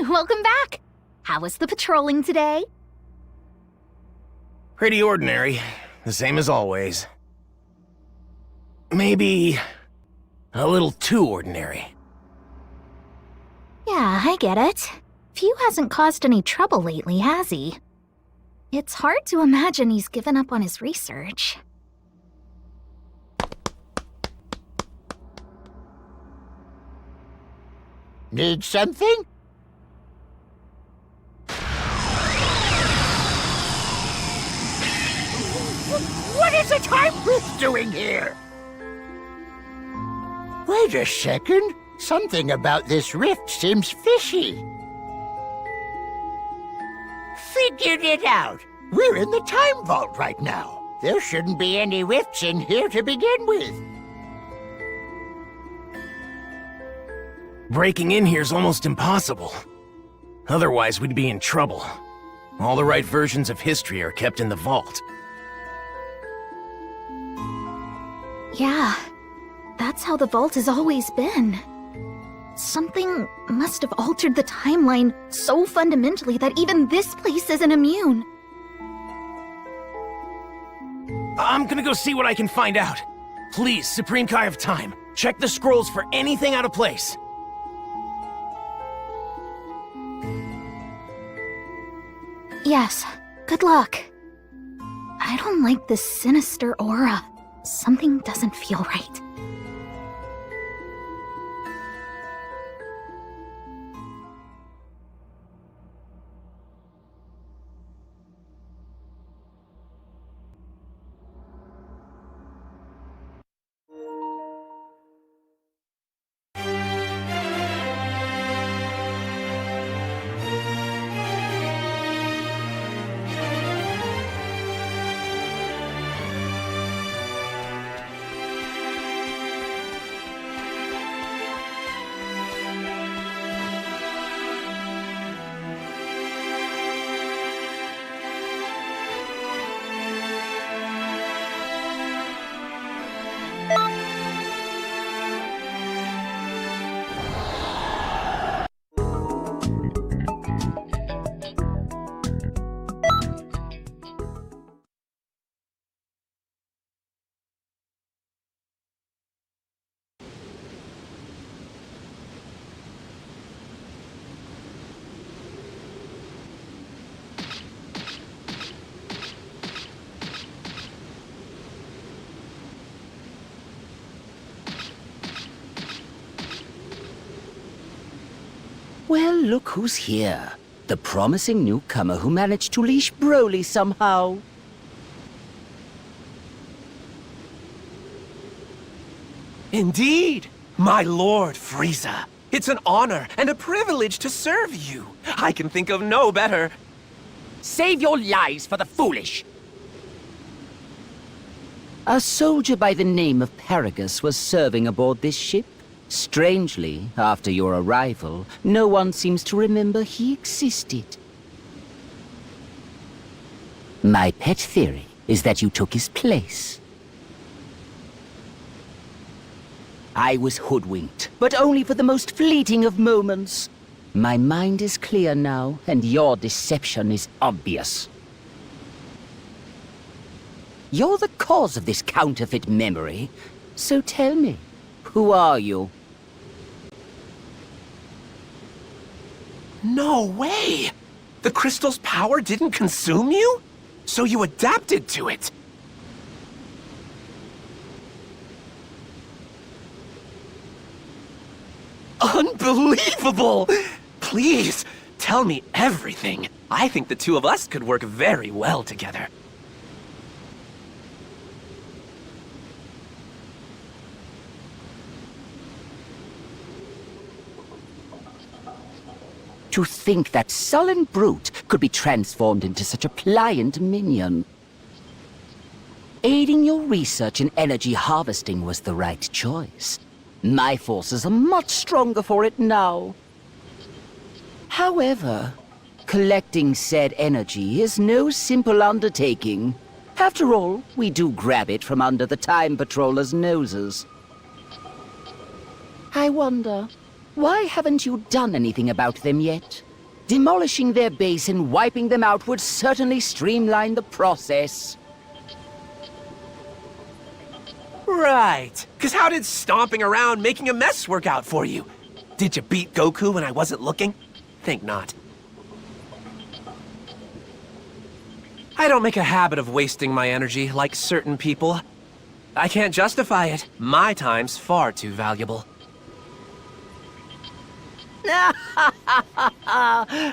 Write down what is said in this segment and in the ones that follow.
welcome back! How was the patrolling today? Pretty ordinary. The same as always. Maybe a little too ordinary. Yeah, I get it. Few hasn't caused any trouble lately, has he? It's hard to imagine he's given up on his research. Need something? What is a time rift doing here? Wait a second. Something about this rift seems fishy. Figured it out. We're in the time vault right now. There shouldn't be any rifts in here to begin with. Breaking in here's almost impossible. Otherwise, we'd be in trouble. All the right versions of history are kept in the vault. Yeah, that's how the vault has always been. Something must have altered the timeline so fundamentally that even this place isn't immune. I'm gonna go see what I can find out. Please, Supreme Kai of Time, check the scrolls for anything out of place. Yes, good luck. I don't like this sinister aura. Something doesn't feel right. Well, look who's here. The promising newcomer who managed to leash Broly somehow. Indeed, my lord Frieza. It's an honor and a privilege to serve you. I can think of no better. Save your lies for the foolish. A soldier by the name of Paragus was serving aboard this ship. Strangely, after your arrival, no one seems to remember he existed. My pet theory is that you took his place. I was hoodwinked, but only for the most fleeting of moments. My mind is clear now, and your deception is obvious. You're the cause of this counterfeit memory, so tell me, who are you? No way! The crystal's power didn't consume you? So you adapted to it! Unbelievable! Please, tell me everything. I think the two of us could work very well together. To think that sullen brute could be transformed into such a pliant minion. Aiding your research in energy harvesting was the right choice. My forces are much stronger for it now. However, collecting said energy is no simple undertaking. After all, we do grab it from under the Time Patrollers' noses. I wonder, why haven't you done anything about them yet? Demolishing their base and wiping them out would certainly streamline the process. Right. Because how did stomping around making a mess work out for you? Did you beat Goku when I wasn't looking? Think not. I don't make a habit of wasting my energy like certain people. I can't justify it. My time's far too valuable.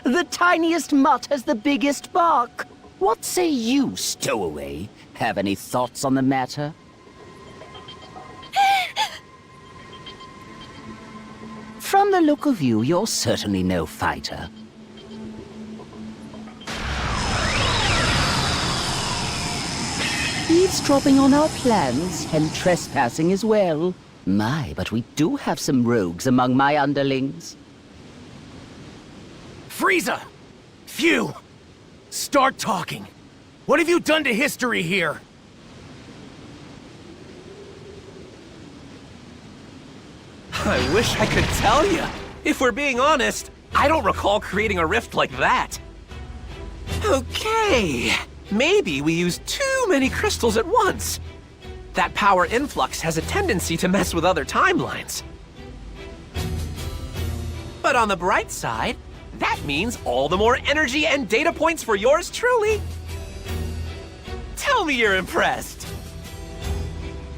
The tiniest mutt has the biggest bark. What say you, stowaway? Have any thoughts on the matter? From the look of you, you're certainly no fighter. Eavesdropping on our plans, and trespassing as well. My, but we do have some rogues among my underlings. Frieza! Phew! Start talking. What have you done to history here? I wish I could tell you. If we're being honest, I don't recall creating a rift like that. Okay, maybe we used too many crystals at once. That power influx has a tendency to mess with other timelines. But on the bright side, that means all the more energy and data points for yours truly. Tell me you're impressed.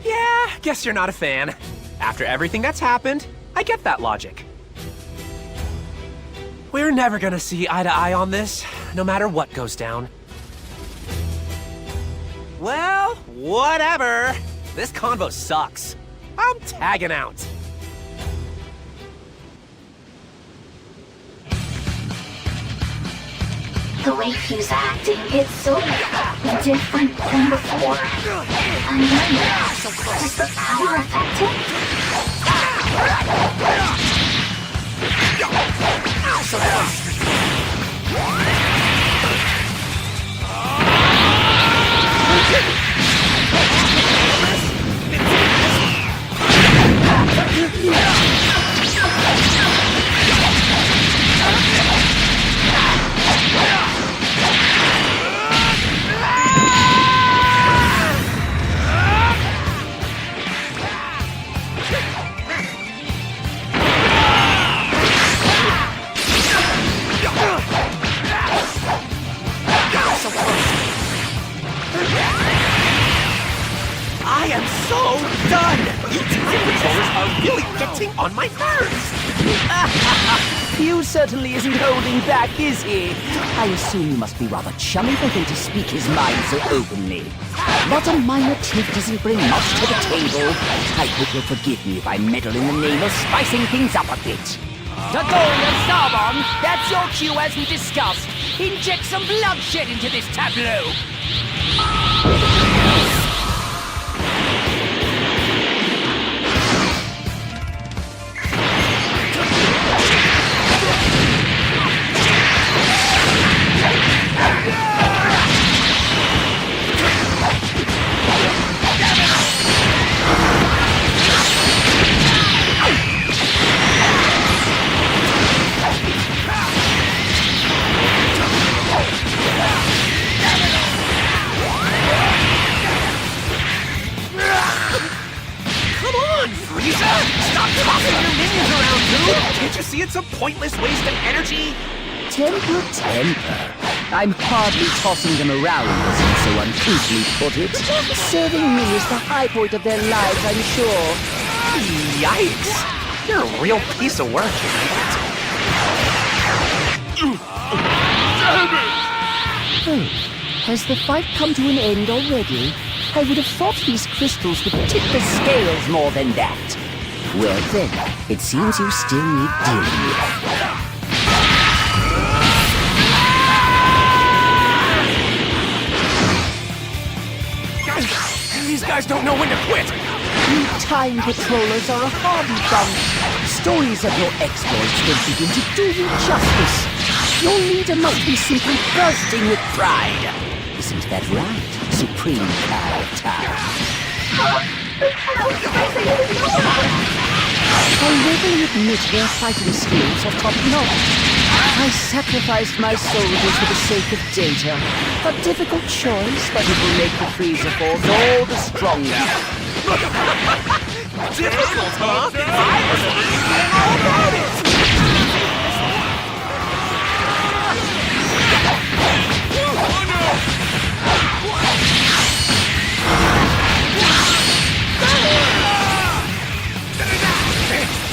Yeah, guess you're not a fan. After everything that's happened, I get that logic. We're never gonna see eye to eye on this, no matter what goes down. Well, whatever. This convo sucks. I'm tagging out. The way he's acting, it's so different than before. I know. Does the power affect him? I am so done! You time controllers are really getting on my nerves! Hugh certainly isn't holding back, is he? I assume you must be rather chummy for him to speak his mind so openly. But a minor tiff doesn't bring much to the table. I hope you'll forgive me if I meddle in the name of spicing things up a bit. Dodoria, Zarbon, that's your cue as we discussed. Inject some bloodshed into this tableau. Frieza! Stop tossing your minions around, dude! Can't you see it's a pointless waste of energy? Temper, temper. I'm hardly tossing them around, as you so uncouthly put it. Serving me is the high point of their lives, I'm sure. Yikes! You're a real piece of work, Has the fight come to an end already? I would have thought these crystals would tip the scales more than that. Well then, it seems you still need dealing with. These guys don't know when to quit! You time patrollers are a hardy bunch. Stories of your exploits don't begin to do you justice. Your leader must be simply bursting with pride. Isn't that right, Supreme Kai of Time? I'll readily admit their fighting skills are top-notch. I sacrificed my soldiers for the sake of data. A difficult choice, but it will make the Frieza Force all the stronger. Difficult, huh? I was thinking all about it!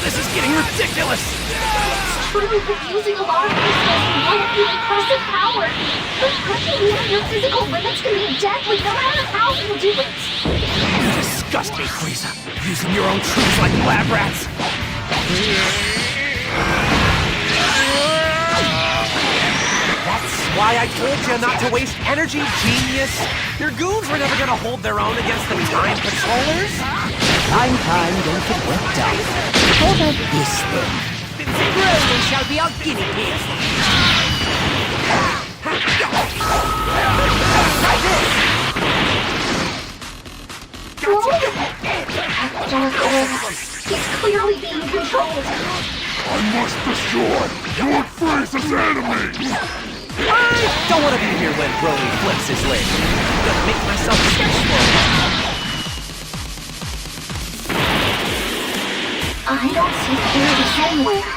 This is getting ridiculous! Truly, using a lot of crystals will give you impressive power. But pushing beyond your physical limits can be deadly no matter how you do it. You disgust me, Frieza. Using your own troops like lab rats. That's why I told you not to waste energy, genius! Your goons were never gonna hold their own against the Time Patrollers! Time, don't get worked up. How about this then? Broly shall be our guinea pig. He's clearly being controlled. I must destroy your Frieza's enemy! I don't want to be here when Broly flips his lid. I'm gonna make myself search for him. I don't see Fury anywhere.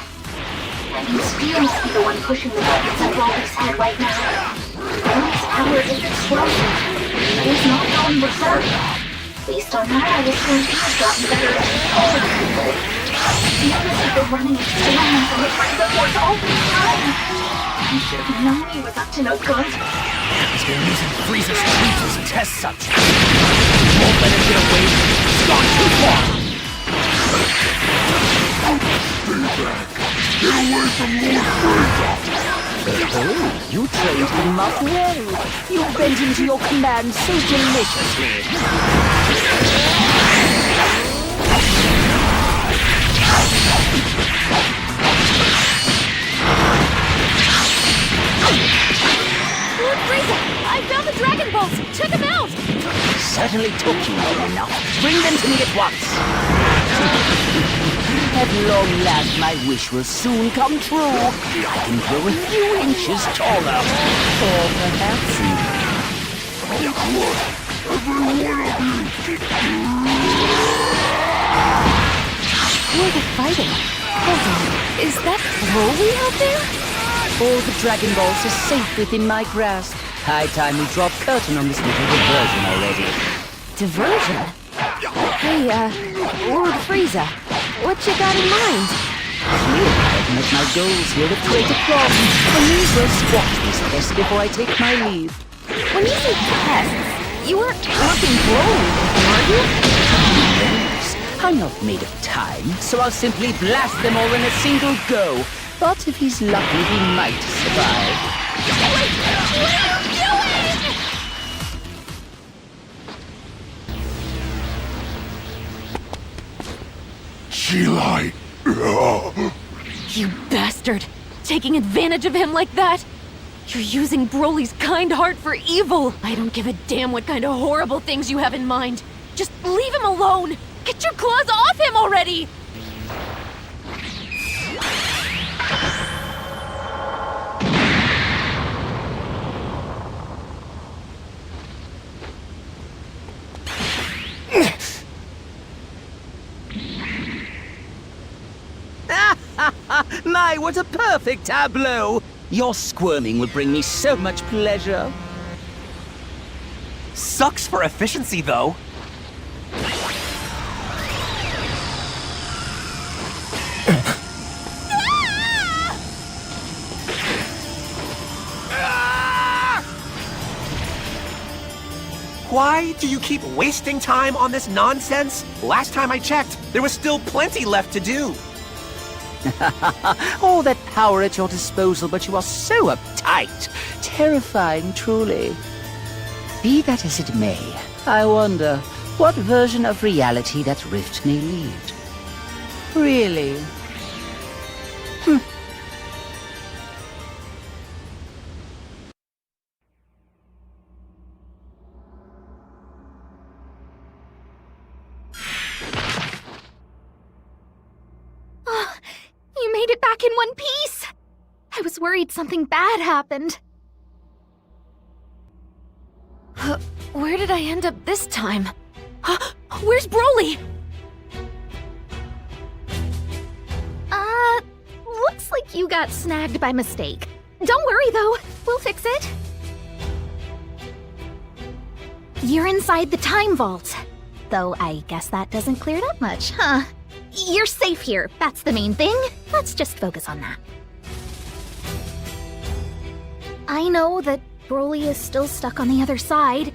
That means Fury must be the one pushing the buttons at Broly's head right now. Broly's power is explosive. He's not going berserk. Based on that, I assume he's gotten better at controlling people. Fury has been running experiments on the Frieza Force all this time. I should have known he was up to no good. He's been using Frieza's troops as test subjects. Won't let him get away. He's gone too far. Stay back! Get away from Lord Frieza! Oh, you trained him up well. You bent into your command so deliciously. Lord Frieza! I found the Dragon Balls! Check them out! Certainly took you long enough. Bring them to me at once. At long last, my wish will soon come true. I can grow a few inches taller. Or perhaps... Every one of you! Who are they fighting? Hold on, is that Broly out there? All the Dragon Balls are safe within my grasp. High time we drop curtain on this little diversion already. Diversion? Hey, Lord Frieza, what you got in mind? Clearly, I've met my goals here with greater problems. I may as well squash this test before I take my leave. When you say tests, you weren't working Broly, are you? Yes, I'm not made of time, so I'll simply blast them all in a single go. But if he's lucky, he might survive. Wait, what are you doing? She lied! You bastard! Taking advantage of him like that? You're using Broly's kind heart for evil! I don't give a damn what kind of horrible things you have in mind. Just leave him alone! Get your claws off him already! My, what a perfect tableau! Your squirming will bring me so much pleasure. Sucks for efficiency, though. Why do you keep wasting time on this nonsense? Last time I checked, there was still plenty left to do. All that power at your disposal, but you are so uptight. Terrifying, truly. Be that as it may, I wonder what version of reality that rift may lead. Really? one piece! I was worried something bad happened. Where did I end up this time? Where's Broly? Looks like you got snagged by mistake. Don't worry though, we'll fix it. You're inside the time vault. Though I guess that doesn't clear it up much, huh? You're safe here, that's the main thing. Let's just focus on that. I know that Broly is still stuck on the other side,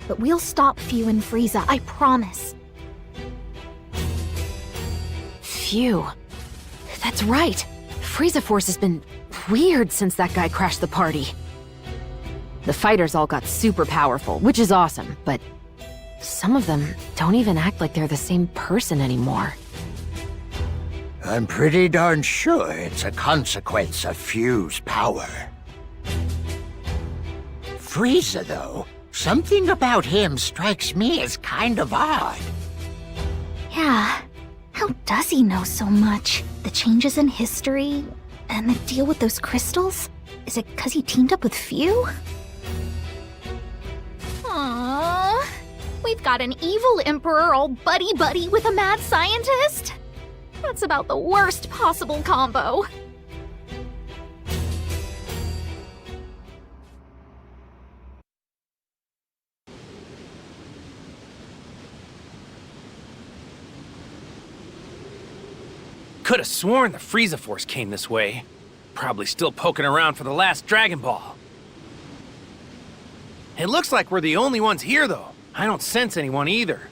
but we'll stop Fu and Frieza, I promise. Phew. That's right. Frieza Force has been weird since that guy crashed the party. The fighters all got super powerful, which is awesome, but some of them don't even act like they're the same person anymore. I'm pretty darn sure it's a consequence of Fu's power. Frieza, though, something about him strikes me as kind of odd. Yeah. How does he know so much? The changes in history, and the deal with those crystals? Is it 'cause he teamed up with Fu? Aww. We've got an evil emperor all buddy-buddy with a mad scientist? That's about the worst possible combo. Could have sworn the Frieza Force came this way. Probably still poking around for the last Dragon Ball. It looks like we're the only ones here, though. I don't sense anyone either.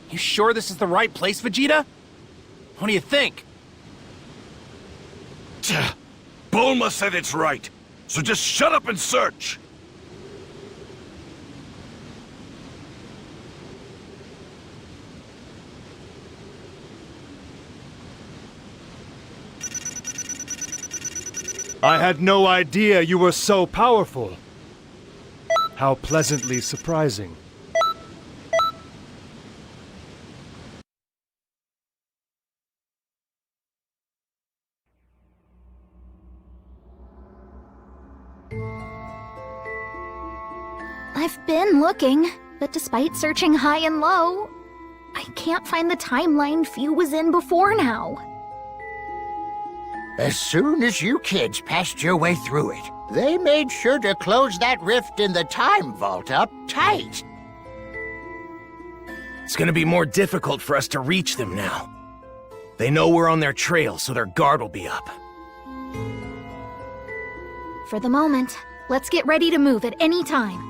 You sure this is the right place, Vegeta? What do you think? Bulma said it's right, so just shut up and search! I had no idea you were so powerful. How pleasantly surprising. I've been looking, but despite searching high and low, I can't find the timeline Fu was in before now. As soon as you kids passed your way through it, they made sure to close that rift in the time vault up tight. It's gonna be more difficult for us to reach them now. They know we're on their trail, so their guard will be up. For the moment, let's get ready to move at any time.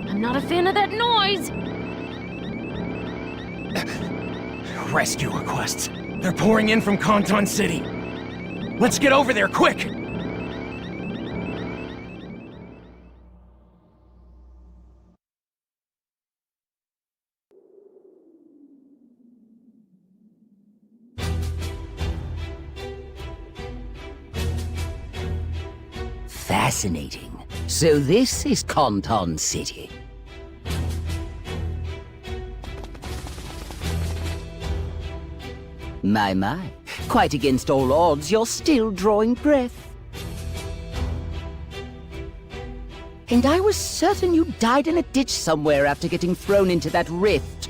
I'm not a fan of that noise! Rescue requests. They're pouring in from Kanton City. Let's get over there, quick! Fascinating. So this is Kanton City. My. Quite against all odds, you're still drawing breath. And I was certain you died in a ditch somewhere after getting thrown into that rift.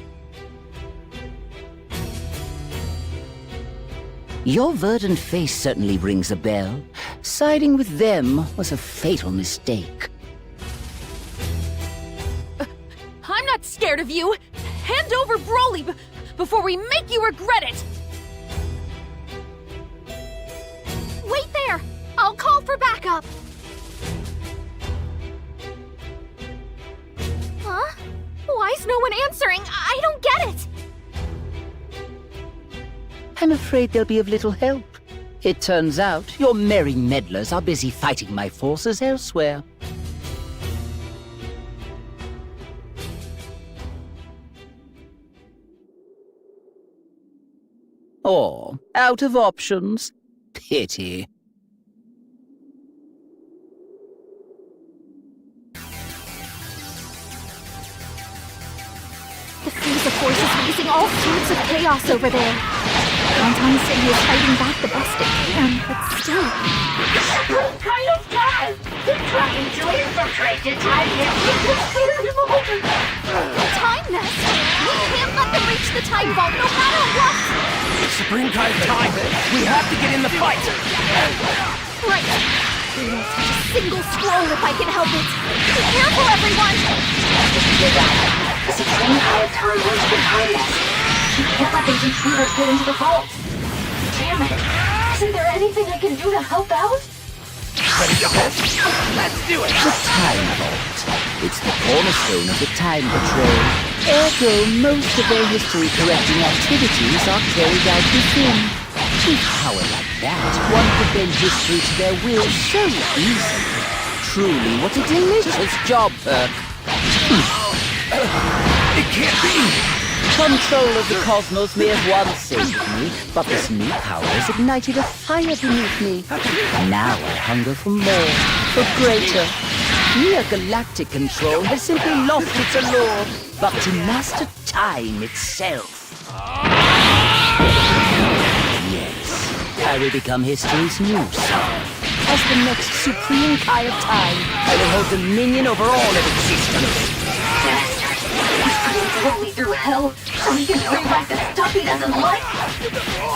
Your verdant face certainly rings a bell. Siding with them was a fatal mistake. I'm not scared of you! Hand over Broly before we make you regret it! Wait there! I'll call for backup! Huh? Why is no one answering? I don't get it! I'm afraid they'll be of little help. It turns out your merry meddlers are busy fighting my forces elsewhere. Or out of options. Pity. The Frieza Force is raising all sorts lots of chaos over there. Anton said he is fighting back the best it can, but still. What kind of time? They're trying to infiltrate the time nest in this very moment. The time nest? We can't let them reach the time vault no matter what! Supreme Kai of Time, we have to get in the fight! Right. I won't touch a single scroll if I can help it. Be careful, everyone! You're right. The Supreme Kai of Time wants the time nest. You can't let those intruders get into the vault. Damn it. Isn't there anything I can do to help out? Ready to go? Let's do it! The Time Vault. It's the cornerstone of the Time Patrol. Ergo, most of their history-correcting activities are carried out within. With power like that, one could bend history to their will so easily. Truly, what a delicious job, Perk. It can't be! Control of the cosmos may have once saved me, but this new power has ignited a fire beneath me. Now I hunger for more, for greater. Mere galactic control has simply lost its allure, but to master time itself. Yes, I will become history's new son. As the next Supreme Kai of Time, I will hold dominion over all of existence. Put me through hell so he can bring back the stuff he doesn't like.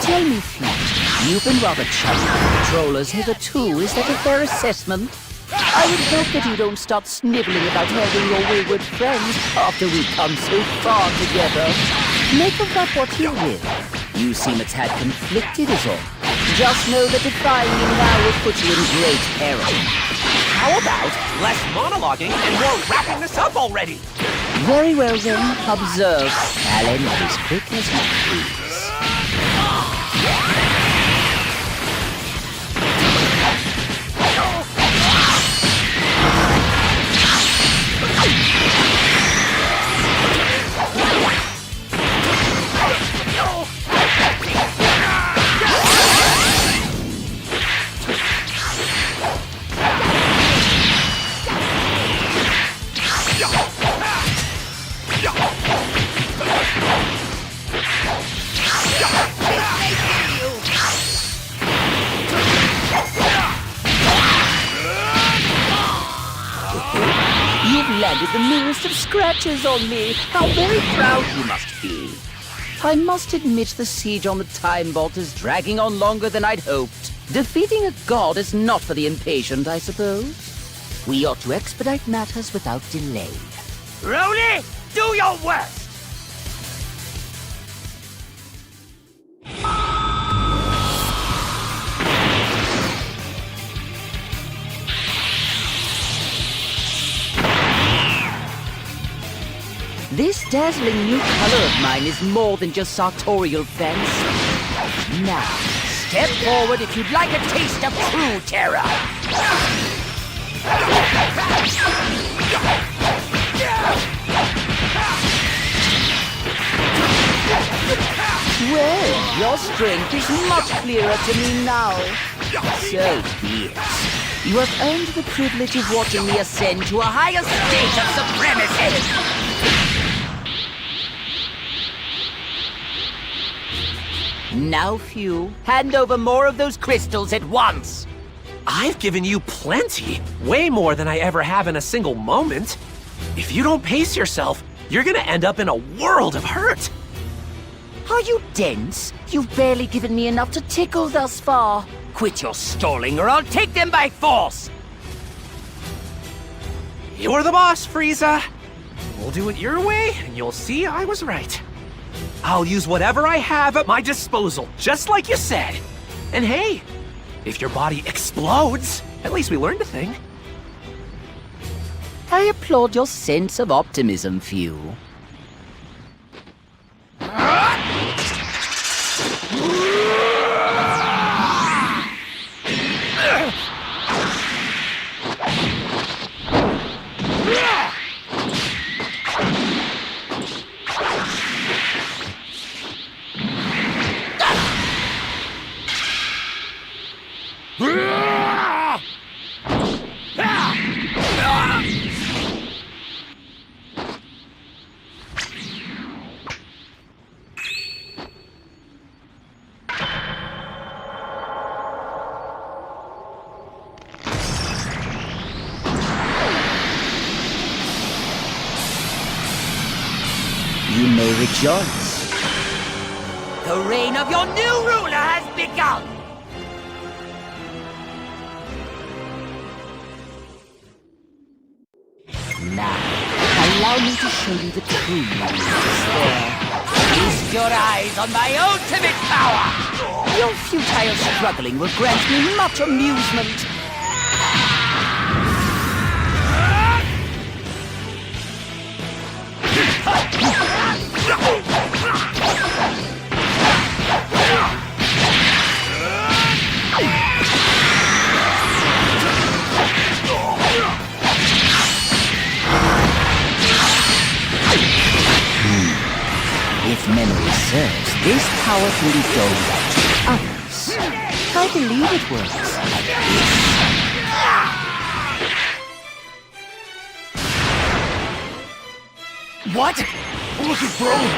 Tell me, Future, you've been rather chummy with patrollers hitherto. Is that a fair assessment? I would hope that you don't start sniveling about helping your wayward friends after we've come so far together. Make of that what you will. You seem a tad conflicted is all. Just know that defying me now will put you in great peril. How about less monologuing and more wrapping this up already? Very well then, observe. Alan, as quick as you please. Landed the merest of scratches on me. How very proud you must be. I must admit the siege on the Time Vault is dragging on longer than I'd hoped. Defeating a god is not for the impatient, I suppose. We ought to expedite matters without delay. Rony, do your worst! This dazzling new color of mine is more than just sartorial fancy. Now, step forward if you'd like a taste of true terror. Well, your strength is much clearer to me now. So, yes, you have earned the privilege of watching me ascend to a higher state of supremacy. Now, Few, hand over more of those crystals at once. I've given you plenty. Way more than I ever have in a single moment. If you don't pace yourself, you're gonna end up in a world of hurt. Are you dense? You've barely given me enough to tickle thus far. Quit your stalling or I'll take them by force. You're the boss, Frieza. We'll do it your way, and you'll see I was right. I'll use whatever I have at my disposal, just like you said. And hey, if your body explodes, at least we learned a thing. I applaud your sense of optimism, Few. rejoice. The reign of your new ruler has begun! Now, allow me to show you the true meaning of despair. Feast your eyes on my ultimate power! Your futile struggling will grant me much amusement. If memory serves, this power can be doled out to others. I believe it works like this. What? Look at Broly!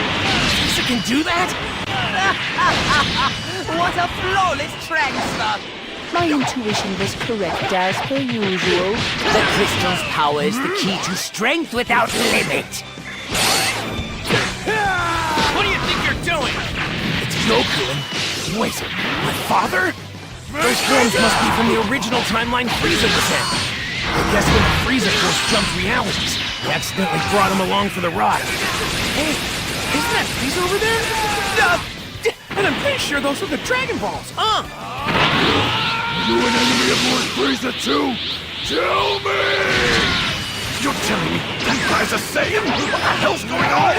Frieza can do that? What a flawless transfer! My intuition was correct as per usual. The crystal's power is the key to strength without limit! What do you think you're doing? It's Goku and... Wait, my father? Those forms must be from the original timeline Frieza was in. I guess when the Frieza Force jumped realities, he accidentally brought him along for the ride. Hey, isn't that Frieza over there? And I'm pretty sure those are the Dragon Balls, huh? You an enemy of Lord Frieza too? Tell me! You're telling me that guy's a Saiyan? What the hell's going on?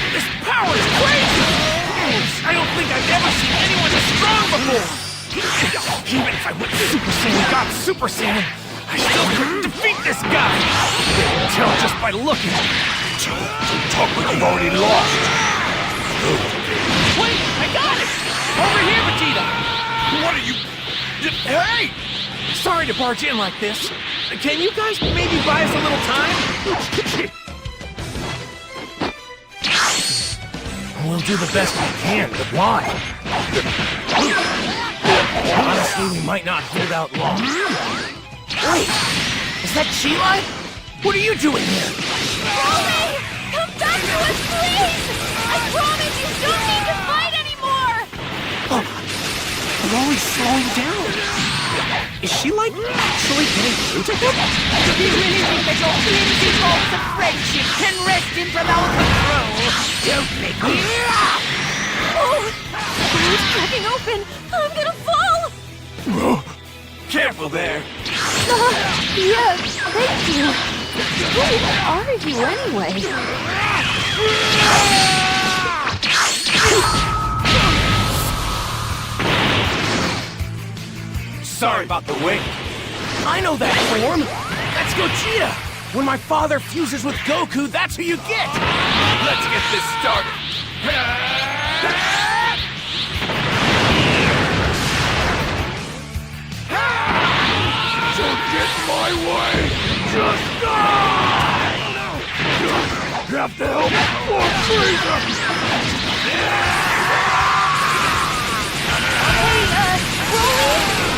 This power is crazy! I don't think I've ever seen anyone as strong before! Even if I went Super Saiyan got Super Saiyan, I still couldn't defeat this guy! You can tell just by looking. Don't talk like you've already lost! Wait! I got it! Over here, Vegeta! What are you... Hey! Sorry to barge in like this. Can you guys maybe buy us a little time? We'll do the best we can, but why? Honestly, we might not hold out long. Wait! Is that Chi-Lai? What are you doing here? Broly! Come back to us, please! I promise you don't need to fight anymore! Oh, we're always slowing down. Is she, like, actually getting through to him? Do you really think that your flimsy hopes of friendship can wrest him from our control? Don't make me laugh! Oh! It's cracking open! I'm gonna fall! Careful there. Yeah, thank you. Who are you anyway? Sorry about the wait. I know that form. That's Gogeta. When my father fuses with Goku, that's who you get. Let's get this started. Don't get my way! Just die! You have to help Lord Frieza!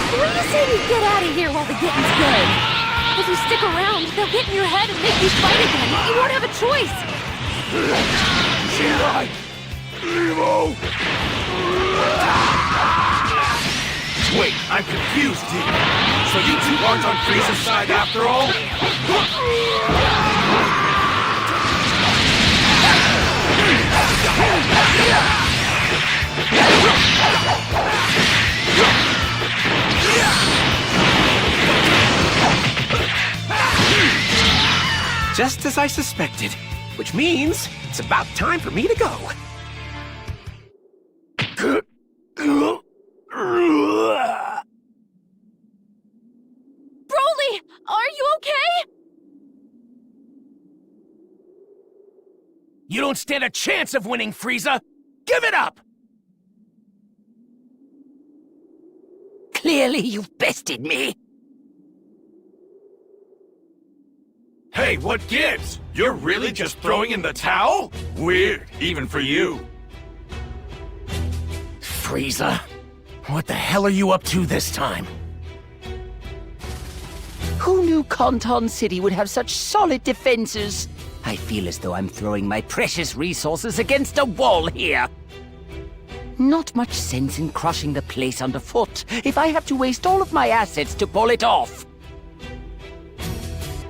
Frieza said you get out of here while the getting's good. If you stick around, they'll get in your head and make you fight again. You won't have a choice. Chi-Lai! Evo! Wait, I'm confused here. So you two aren't on Frieza's side after all? Just as I suspected, which means it's about time for me to go. Broly! Are you okay? You don't stand a chance of winning, Frieza! Give it up! Clearly you've bested me. Hey, what gives? You're really just throwing in the towel? Weird, even for you. Frieza, what the hell are you up to this time? Who knew Conton City would have such solid defenses? I feel as though I'm throwing my precious resources against a wall here. Not much sense in crushing the place underfoot if I have to waste all of my assets to pull it off.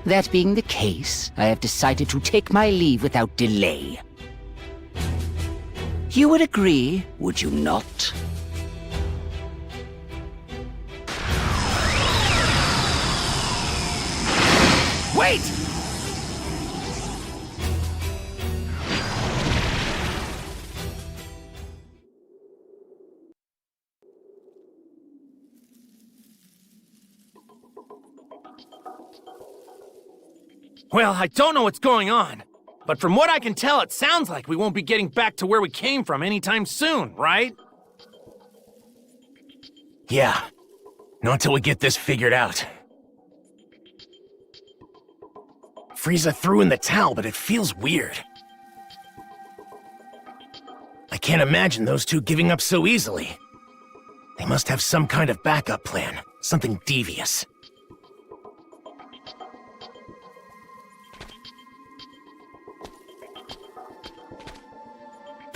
That being the case, I have decided to take my leave without delay. You would agree, would you not? Wait! Well, I don't know what's going on, but from what I can tell, it sounds like we won't be getting back to where we came from anytime soon, right? Yeah. Not until we get this figured out. Frieza threw in the towel, but it feels weird. I can't imagine those two giving up so easily. They must have some kind of backup plan, something devious.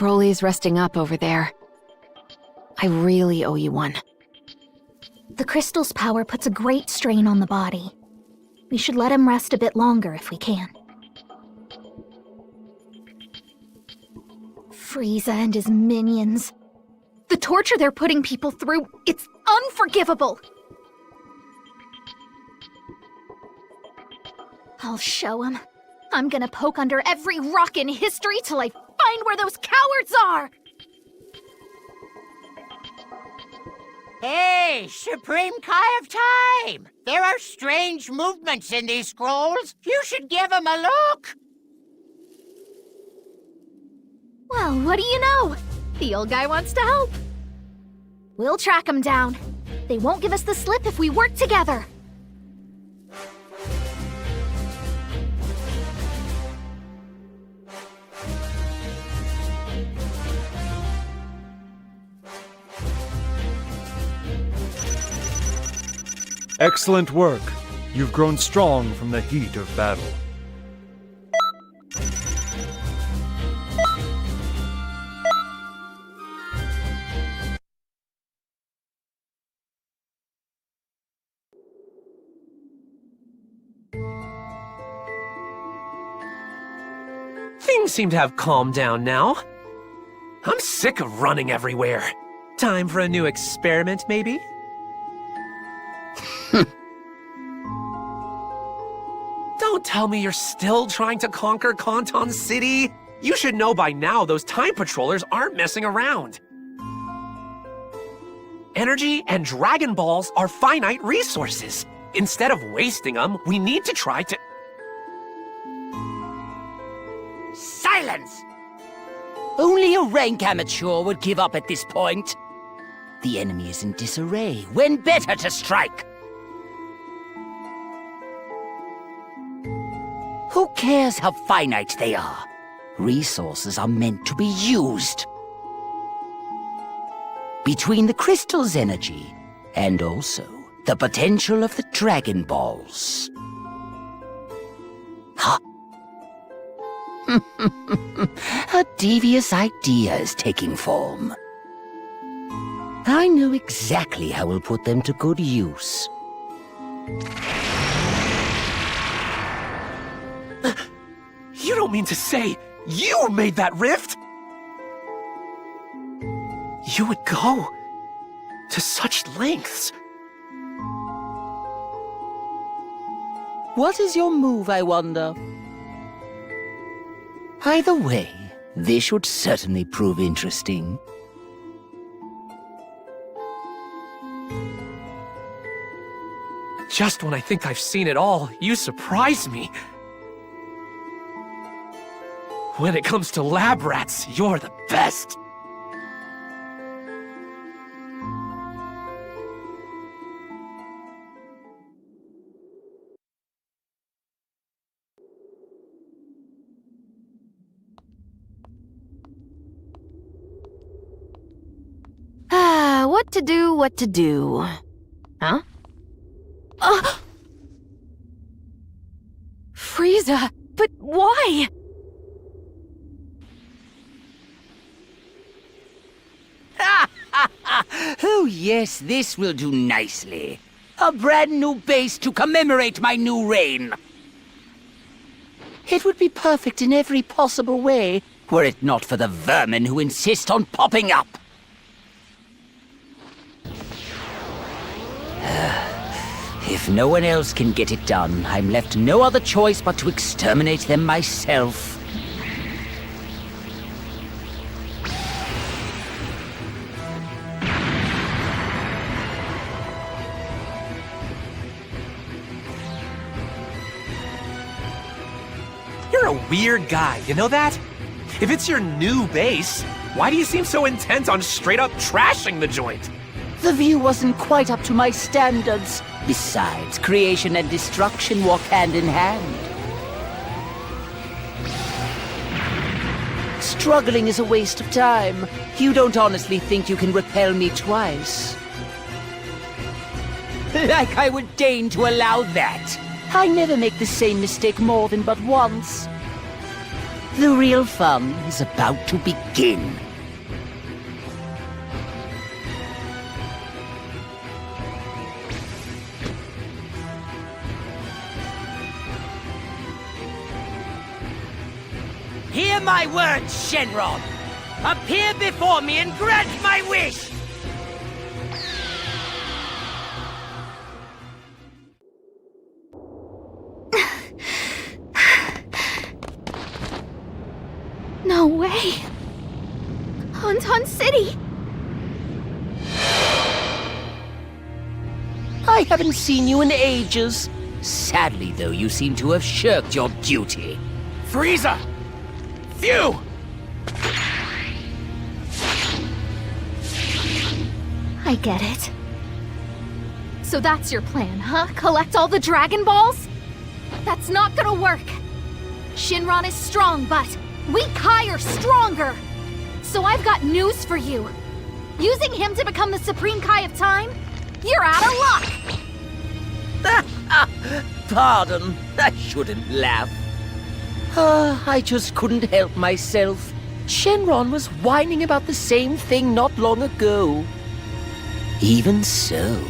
Broly's resting up over there. I really owe you one. The crystal's power puts a great strain on the body. We should let him rest a bit longer if we can. Frieza and his minions. The torture they're putting people through, it's unforgivable! I'll show him. I'm gonna poke under every rock in history till I find where those cowards are! Hey, Supreme Kai of Time! There are strange movements in these scrolls. You should give them a look! Well, what do you know? The old guy wants to help. We'll track him down. They won't give us the slip if we work together. Excellent work. You've grown strong from the heat of battle. Things seem to have calmed down now. I'm sick of running everywhere. Time for a new experiment, maybe? Don't tell me you're still trying to conquer Conton City. You should know by now those time patrollers aren't messing around. Energy and Dragon Balls are finite resources. Instead of wasting them, we need to try to... Silence! Only a rank amateur would give up at this point. The enemy is in disarray. When better to strike? Who cares how finite they are? Resources are meant to be used. Between the crystal's energy and also the potential of the Dragon Balls. Huh? A devious idea is taking form. I know exactly how we'll put them to good use. You don't mean to say you made that rift? You would go to such lengths. What is your move, I wonder? Either way, this should certainly prove interesting. Just when I think I've seen it all, you surprise me. When it comes to lab rats, you're the best. What to do? Huh? Frieza! But why? Oh yes, this will do nicely. A brand new base to commemorate my new reign. It would be perfect in every possible way, were it not for the vermin who insist on popping up. If no one else can get it done, I'm left no other choice but to exterminate them myself. You're a weird guy, you know that? If it's your new base, why do you seem so intent on straight up trashing the joint? The view wasn't quite up to my standards. Besides, creation and destruction walk hand in hand. Struggling is a waste of time. You don't honestly think you can repel me twice? Like I would deign to allow that. I never make the same mistake more than but once. The real fun is about to begin. Hear my words, Shenron! Appear before me and grant my wish! No way! Honton City! I haven't seen you in ages. Sadly, though, you seem to have shirked your duty. Frieza! Phew! I get it. So that's your plan, huh? Collect all the Dragon Balls? That's not gonna work! Shenron is strong, but we Kai are stronger! So I've got news for you. Using him to become the Supreme Kai of Time? You're out of luck! Pardon, I shouldn't laugh. I just couldn't help myself. Shenron was whining about the same thing not long ago. Even so,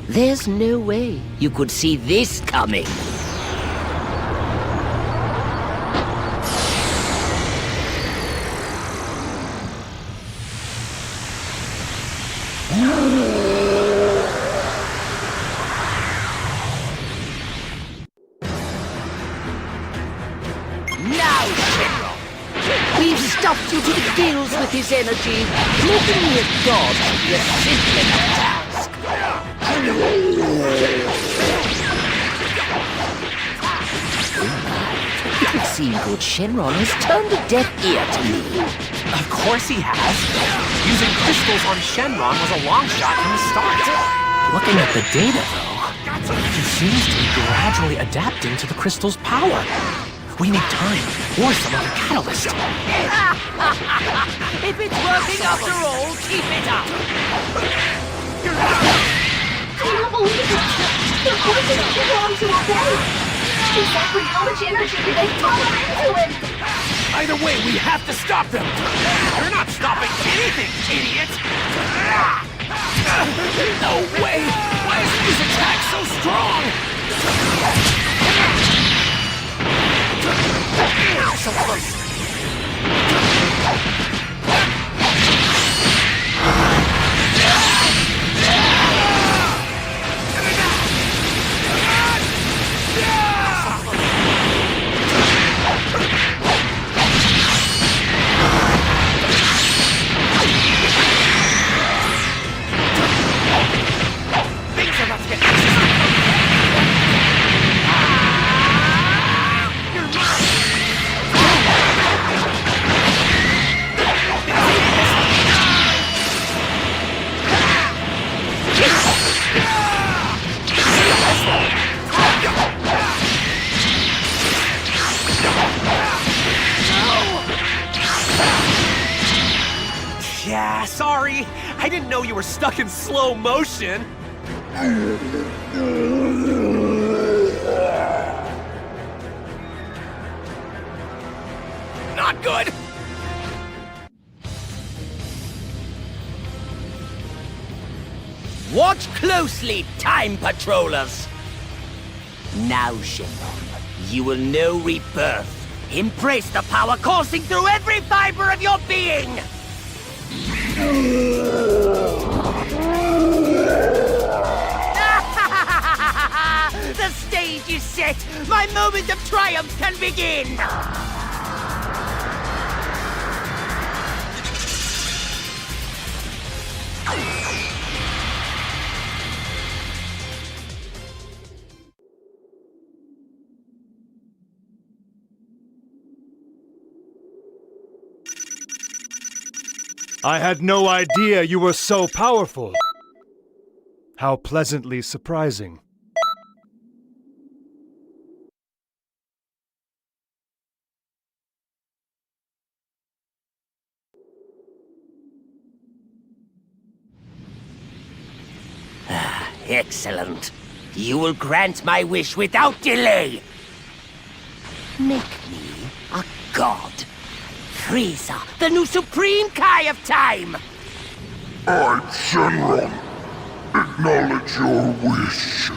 there's no way you could see this coming. Stuffed you to the gills with his energy. Making me a god should be a simple enough task. It would seem good Shenron has turned a deaf ear to me. Of course he has. Using crystals on Shenron was a long shot from the start. Looking at the data, though, he seems to be gradually adapting to the crystal's power. We need time, or some other catalyst. If it's working after all, keep it up! I don't believe it! They're forcing Shenron to obey! Exactly how much energy do they funnel into it? Either way, we have to stop them! You're not stopping anything, idiot! No way! Why is this attack so strong? So close! Things are about to get... You're mine! Yeah, sorry. I didn't know you were stuck in slow motion. Not good! Watch closely, Time Patrollers! Now, Shenron, you will know rebirth. Embrace the power coursing through every fiber of your being! The stage is set! My moment of triumph can begin! I had no idea you were so powerful. How pleasantly surprising. Excellent. You will grant my wish without delay. Make me a god. Frieza, the new supreme Kai of time! I, Shenron, acknowledge your wish.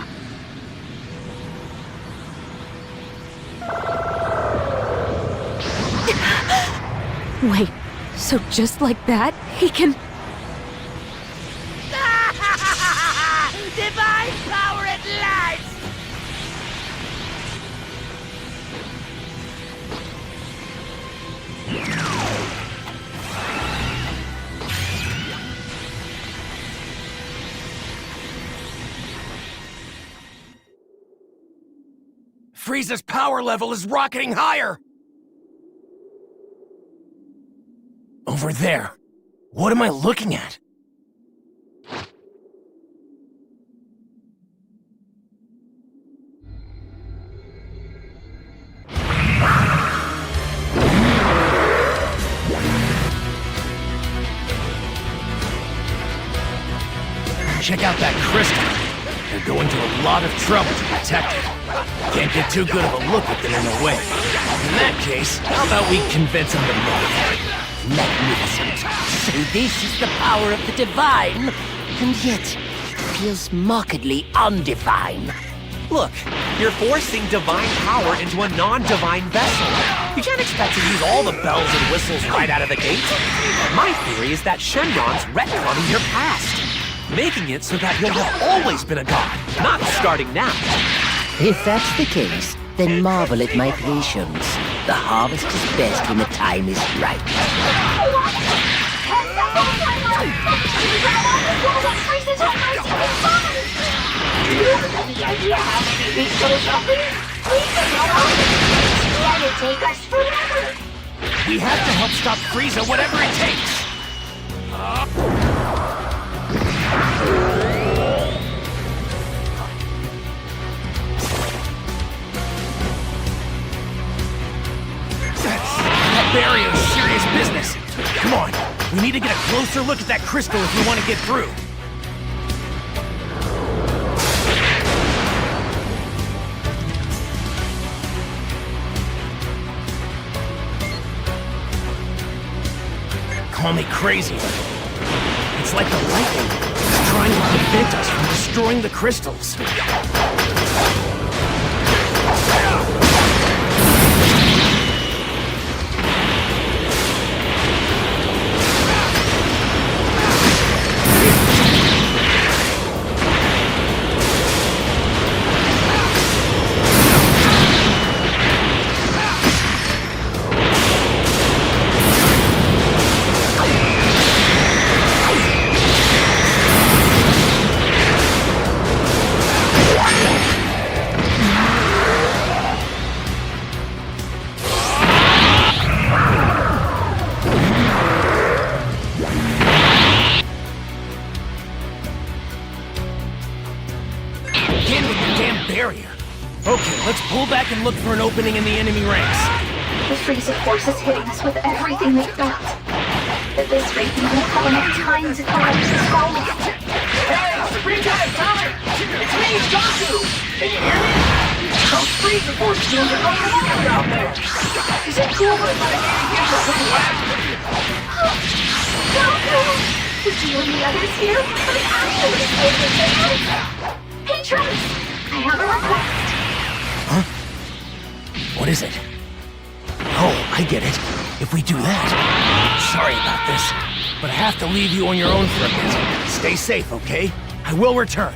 Wait, so just like that, he can... Divine power at last! Frieza's power level is rocketing higher! Over there. What am I looking at? Check out that crystal. They're going to a lot of trouble to protect it. Can't get too good of a look at them in the way. In that case, how about we convince them to move? Magnificent. So this is the power of the divine, and yet feels markedly undivine. Look, you're forcing divine power into a non-divine vessel. You can't expect to use all the bells and whistles right out of the gate. My theory is that Shenron's retconning your past, making it so that you'll have always been a god, not starting now. If that's the case, then marvel at my creations. The harvest is best when the time is right. Any idea how many weeks goes up? We can go on. It'll take us forever. We have to help stop Frieza, whatever it takes! That barrier is serious business. Come on, we need to get a closer look at that crystal if we want to get through. Call me crazy. It's like the lightning is trying to prevent us from destroying the crystals. Okay, let's pull back and look for an opening in the enemy ranks. The Frieza force is hitting us with everything they've got. At this rate, we won't have enough time to collect the skull. Hey, springtime time! It's me, Goku! Can you hear me? Some Frieza force fields are going wild out there! Is it cool if I get a little whack? Goku! Did you and the others here? I actually saved the chance! Hey, Trunks! I have a request. Huh? What is it? Oh, I get it. If we do that... Sorry about this, but I have to leave you on your own for a bit. Stay safe, okay? I will return.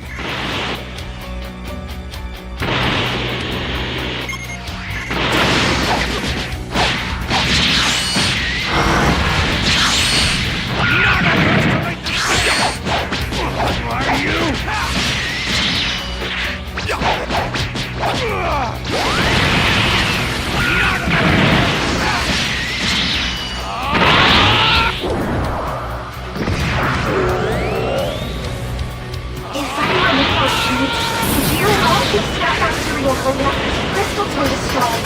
Crystals were destroyed.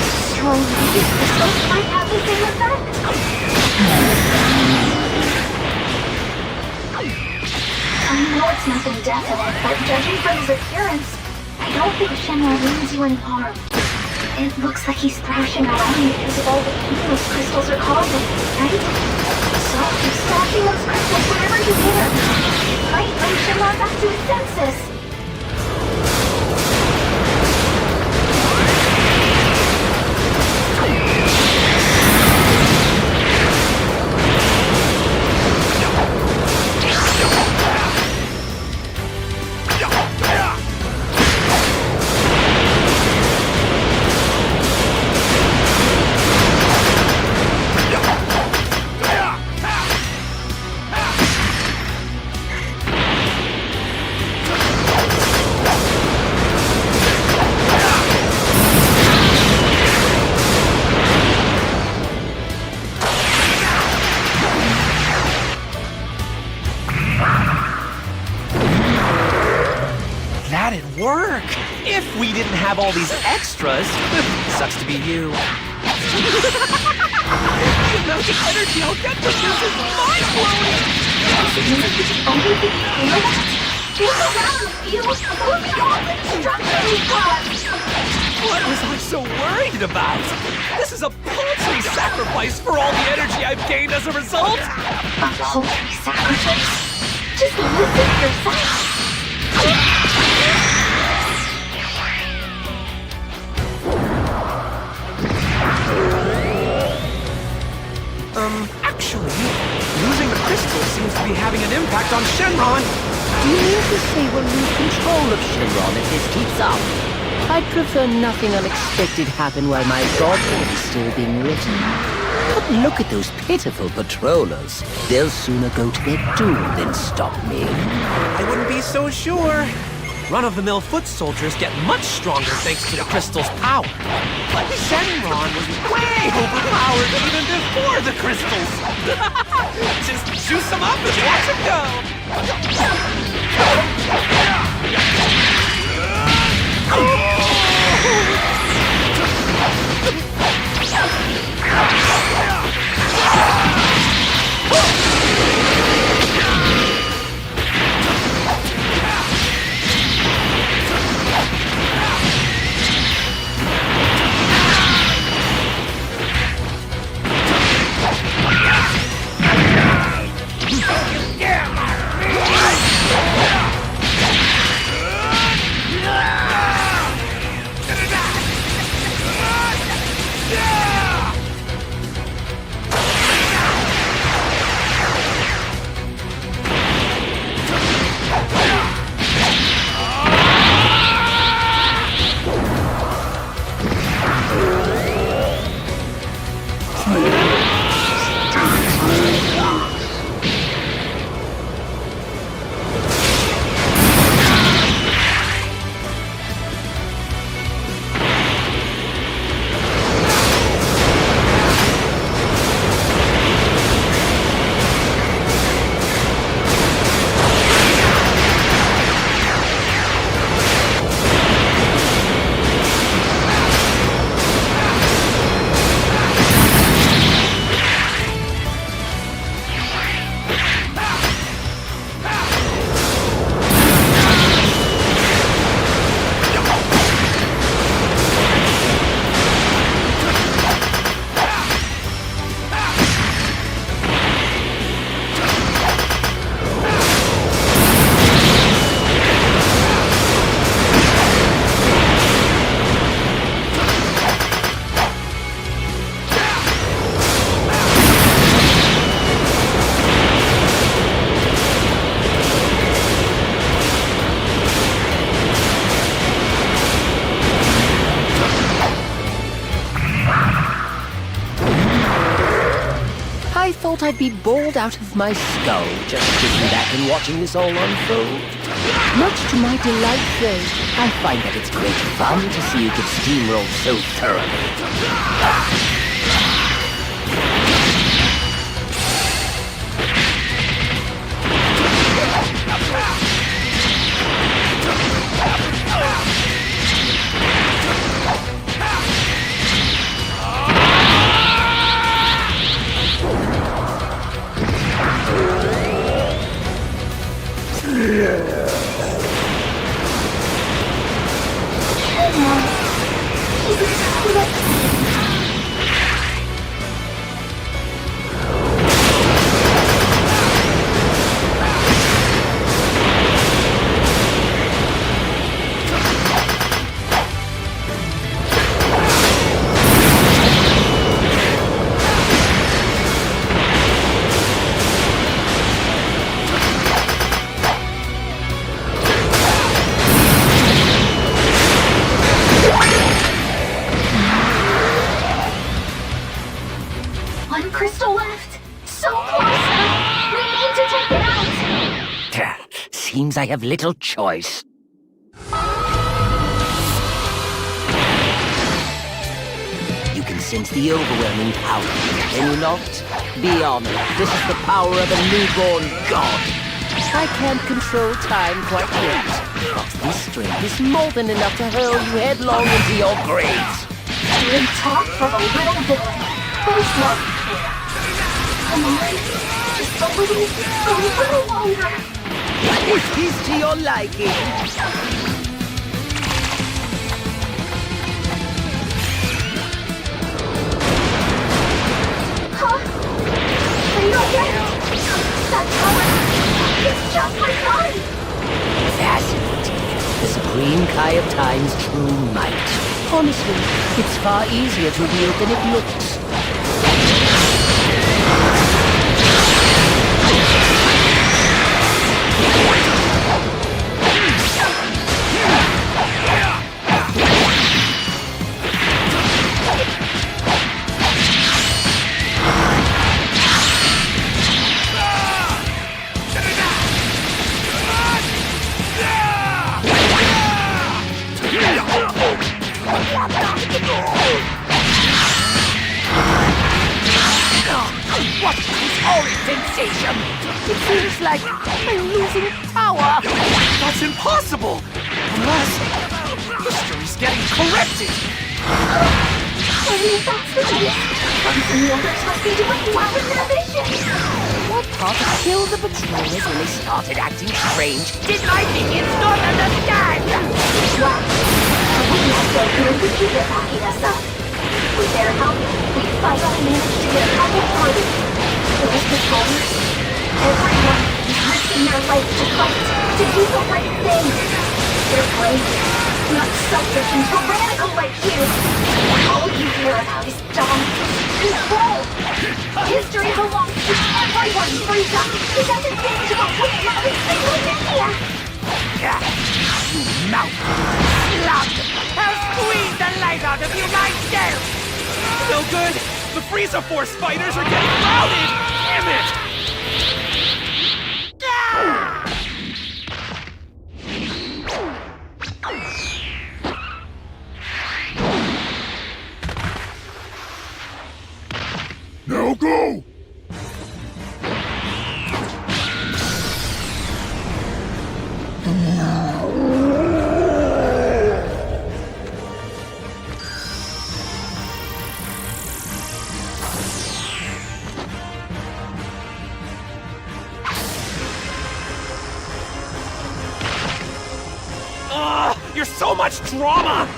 Destroying these crystals might have the same effect. I know it's nothing definite, but judging from his appearance, I don't think Shenron means you any harm. It looks like he's thrashing around because of all the pain those crystals are causing, right? So keep stashing those crystals wherever you can. It might bring Shenron back to his senses. That'd work! If we didn't have all these extras. Sucks to be you. The amount of energy I'll get from this is mind-blowing! Only the feel that? Look around the field! Look at all the destruction we've caused! What was I so worried about? This is a paltry sacrifice for all the energy I've gained as a result! A paltry sacrifice? Just listen to yourself! Actually, losing the crystal seems to be having an impact on Shenron. Do you mean to say we'll lose control of Shenron if this keeps up? I'd prefer nothing unexpected happen while my godhead is still being written. But look at those pitiful patrollers. They'll sooner go to their doom than stop me. I wouldn't be so sure. Run-of-the-mill foot soldiers get much stronger thanks to the crystal's power. But Shenron was way overpowered even before the crystals. Just juice them up and watch them go. I thought I'd be bored out of my skull just sitting back and watching this all unfold. Much to my delight, though, I find that it's great fun to see you get steamrolled so thoroughly. One crystal left. So close. We need to take it out. Seems I have little choice. You can sense the overwhelming power, can you not? Be honest, this is the power of a newborn god. I can't control time quite yet, but this strength is more than enough to hurl you headlong into your graves. Good talk from a little boy. Who's not here? Come on. Just a little longer. Is this to your liking? Huh? Are you okay? That power, it's just my body. Fascinating. The supreme Kai of Time's true might. Honestly, it's far easier to wield than it looks. What is this horrid sensation? It feels like I'm losing power. That's impossible! Unless history's getting corrected! I mean, that's the case. The others must be doing well in their mission. What part of Kill the Betrayers when they started acting strange did my minions not understand? Well, we must go through the Vegeta backing us up. With their help, we finally managed to get a couple party. Those patrollers, everyone is risking their life to fight, to do the right thing. They're brave, not selfish and tyrannical like you. All you hear about is dominance, control. History belongs to everyone, Frieza. It doesn't fit into the way of every single maniac. You mouth slug! I'll squeeze the life out of you myself! No good! The Frieza Force fighters are getting routed! Damn it! Now go! You're so much drama!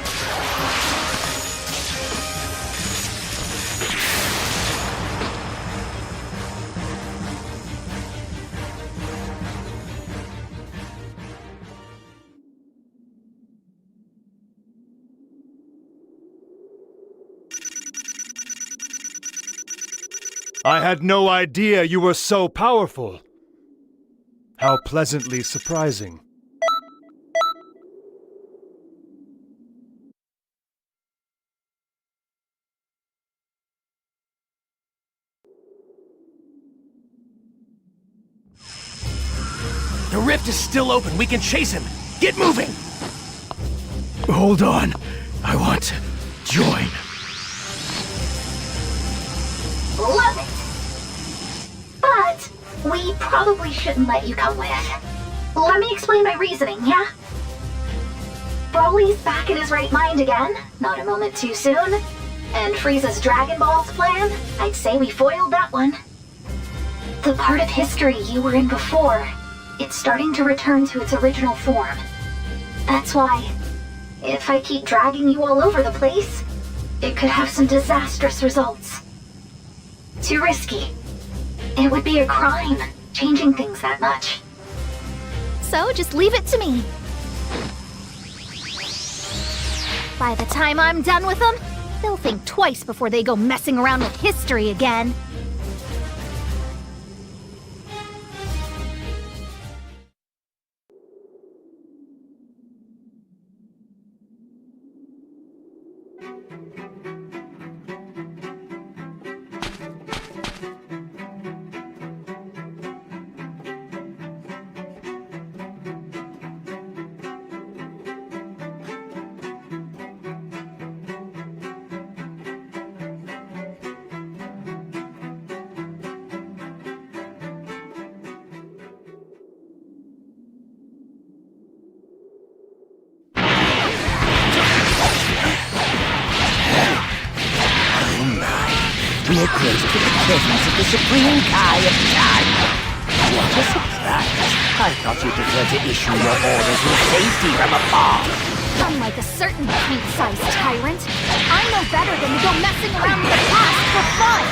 I had no idea you were so powerful. How pleasantly surprising. rift is still open. We can chase him. Get moving! Hold on. I want to join. Love it! But we probably shouldn't let you come with. Let me explain my reasoning, yeah? Broly's back in his right mind again, not a moment too soon. And Frieza's Dragon Balls plan, I'd say we foiled that one. The part of history you were in before, it's starting to return to its original form. That's why, if I keep dragging you all over the place, it could have some disastrous results. Too risky. It would be a crime, changing things that much. So just leave it to me. By the time I'm done with them, they'll think twice before they go messing around with history again. We're graced with the presence of the Supreme Kai of Time. What a surprise! I thought you preferred to issue your orders in safety from afar. Unlike a certain pint-sized tyrant, I know better than to go messing around with the past for fun!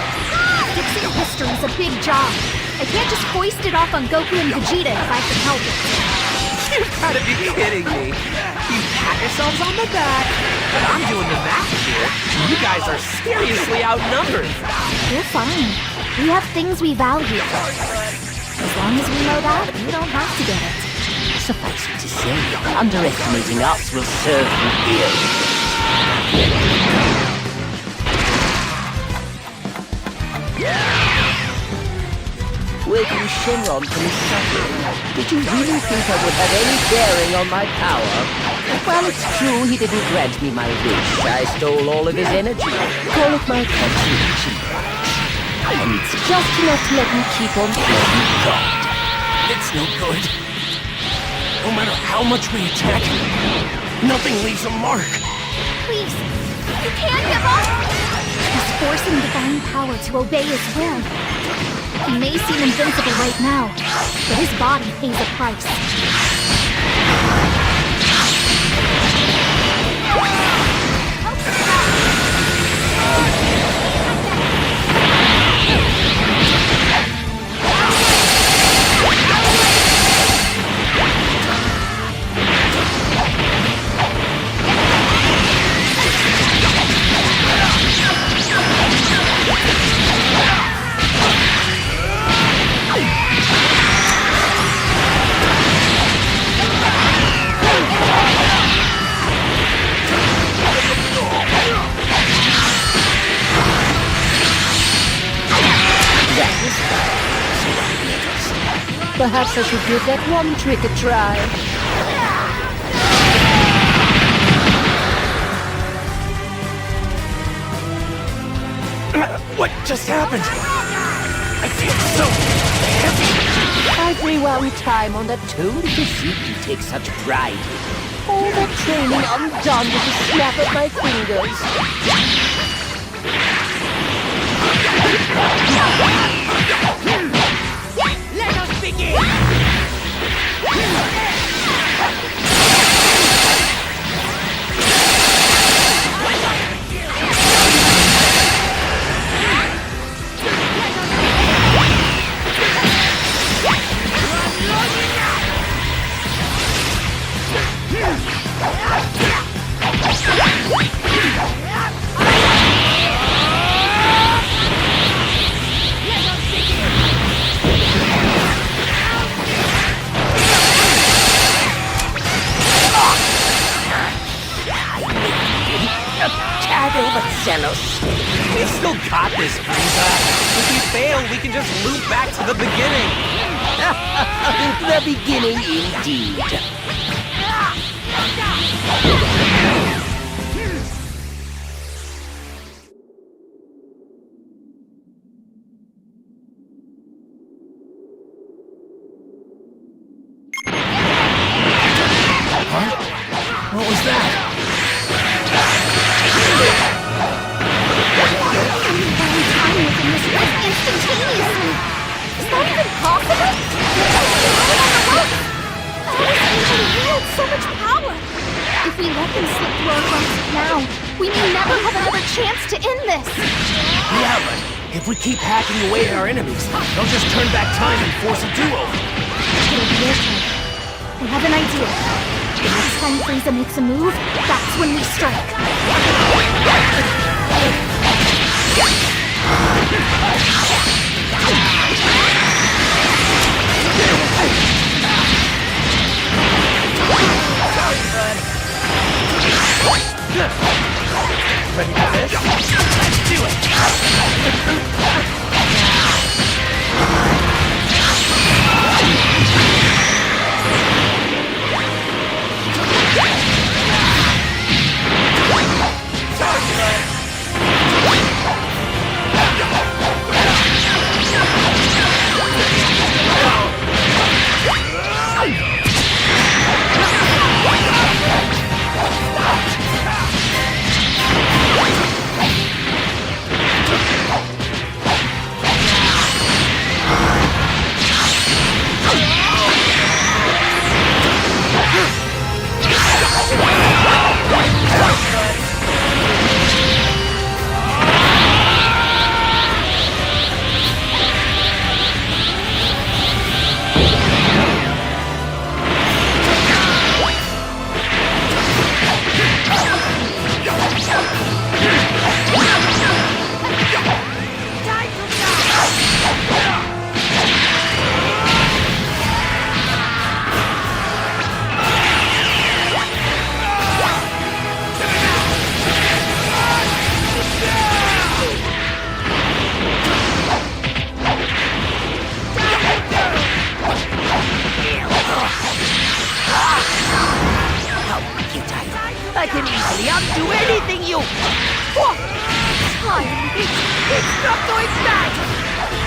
Fixing history's a big job. I can't just foist it off on Goku and Vegeta if I can help it. You've gotta be kidding me. You pat yourselves on the back, but I'm doing the math here. You guys are seriously outnumbered. We're fine. We have things we value. As long as we know that, you don't have to get it. Suffice it to say, underestimating us will serve you ill. Waking Shenron from his suffering, did you really think I would have any bearing on my power? Well, it's true he didn't grant me my wish. I stole all of his energy. Call it my consolation prize. And it's just enough to let me keep on playing God. It's no good. No matter how much we attack him, nothing leaves a mark. Please, you can't give up! He's forcing divine power to obey his will. He may seem invincible right now, but his body pays a price. Perhaps I should give that one trick a try. What just happened? I feel so heavy. I've rewound time on that toned physique you take such pride in. All that training undone with the snap of my fingers. Let us begin! We still got this, Frieza. If we fail, we can just loop back to the beginning. The beginning indeed. What was that? Instantaneously! Is that even possible? How does anybody wield so much power? If we let them slip through our grasp now, we may never have another chance to end this! Yeah, but if we keep hacking away at our enemies, they'll just turn back time and force a duo. It'll be okay. I have an idea. The next time Frieza makes a move, that's when we strike. Ready for this? Let's do it! I can easily undo anything you... What? Time! It's not going back!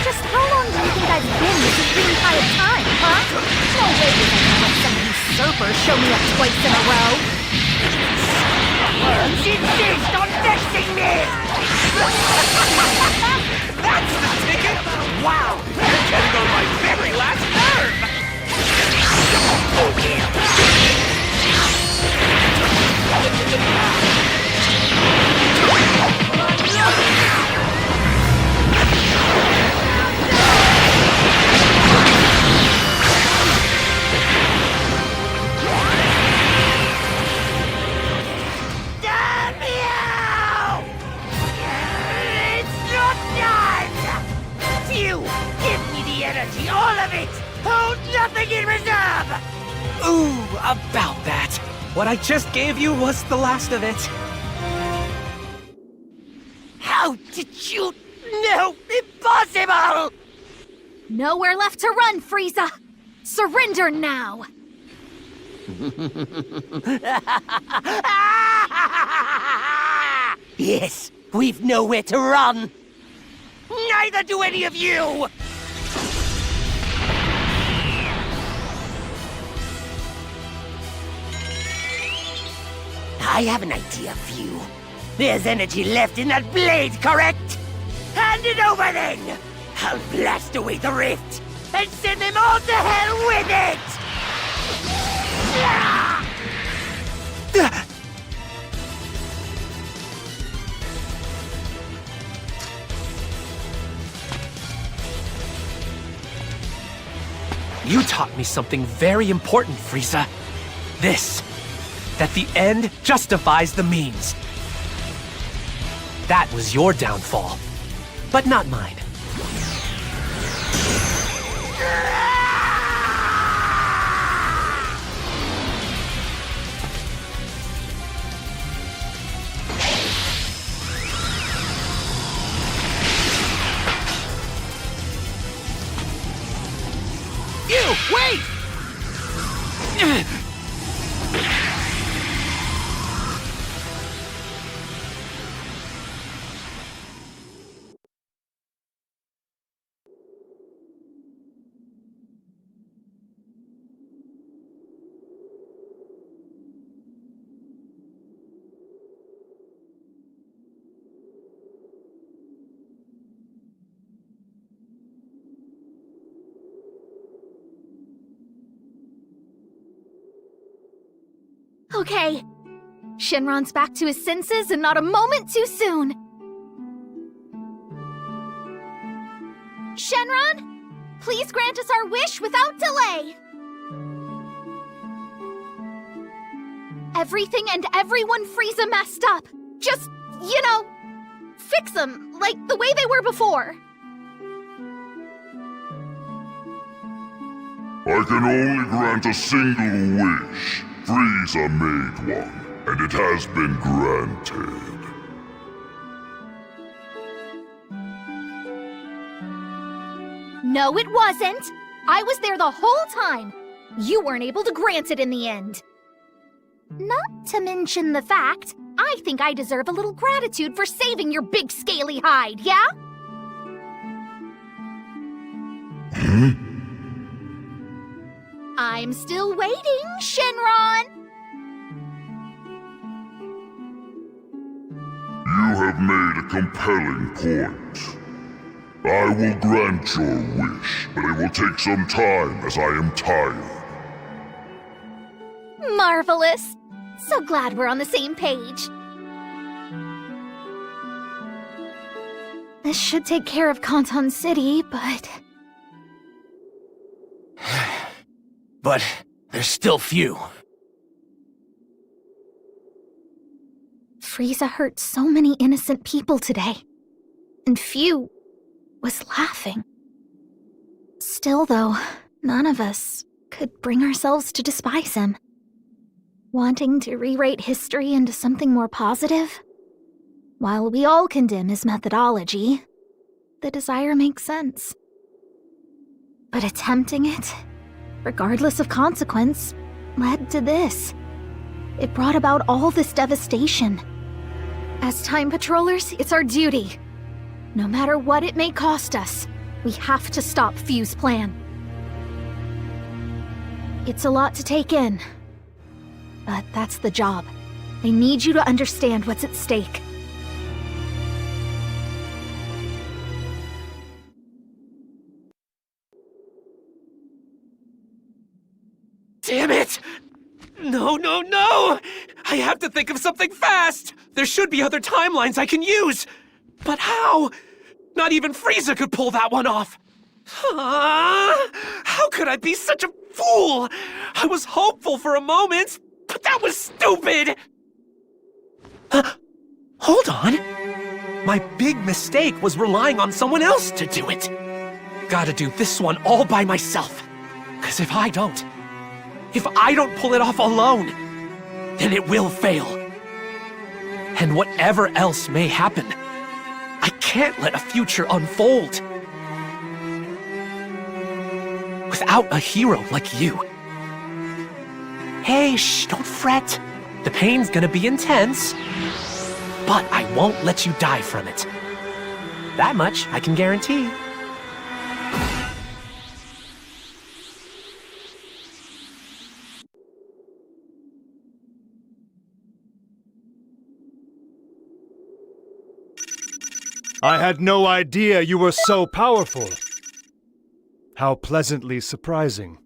Just how long do you think I've been the supreme Kai of time, huh? No way did I let some usurper show me up twice in a row! Insist on vexing me! That's the ticket! Wow! You're getting on my very last nerve! All of it! Hold nothing in reserve! Ooh, about that. What I just gave you was the last of it. How did you... No! Impossible! Nowhere left to run, Frieza! Surrender now! Yes, we've nowhere to run! Neither do any of you! I have an idea for you. There's energy left in that blade, correct? Hand it over then! I'll blast away the rift and send them all to hell with it! You taught me something very important, Frieza. This. That the end justifies the means. That was your downfall, but not mine. You, wait! Okay. Shenron's back to his senses and not a moment too soon. Shenron, please grant us our wish without delay. Everything and everyone Frieza messed up. Just, fix them like the way they were before. I can only grant a single wish. Frieza made one, and it has been granted. No, it wasn't. I was there the whole time. You weren't able to grant it in the end. Not to mention the fact, I think I deserve a little gratitude for saving your big scaly hide, yeah? I'm still waiting, Shenron! You have made a compelling point. I will grant your wish, but it will take some time as I am tired. Marvelous! So glad we're on the same page. This should take care of Canton City, but... But there's still few. Frieza hurt so many innocent people today. And few was laughing. Still, though, none of us could bring ourselves to despise him. Wanting to rewrite history into something more positive? While we all condemn his methodology, the desire makes sense. But attempting it, regardless of consequence, led to this. It brought about all this devastation. As Time Patrollers, it's our duty. No matter what it may cost us, we have to stop Fu's plan. It's a lot to take in, but that's the job. I need you to understand what's at stake. Damn it! No, no, no! I have to think of something fast! There should be other timelines I can use! But how? Not even Frieza could pull that one off! How could I be such a fool? I was hopeful for a moment, but that was stupid! Hold on. My big mistake was relying on someone else to do it. Gotta do this one all by myself. 'Cause if I don't pull it off alone, then it will fail. And whatever else may happen, I can't let a future unfold without a hero like you. Hey, shh, don't fret. The pain's gonna be intense, but I won't let you die from it. That much I can guarantee. I had no idea you were so powerful. How pleasantly surprising.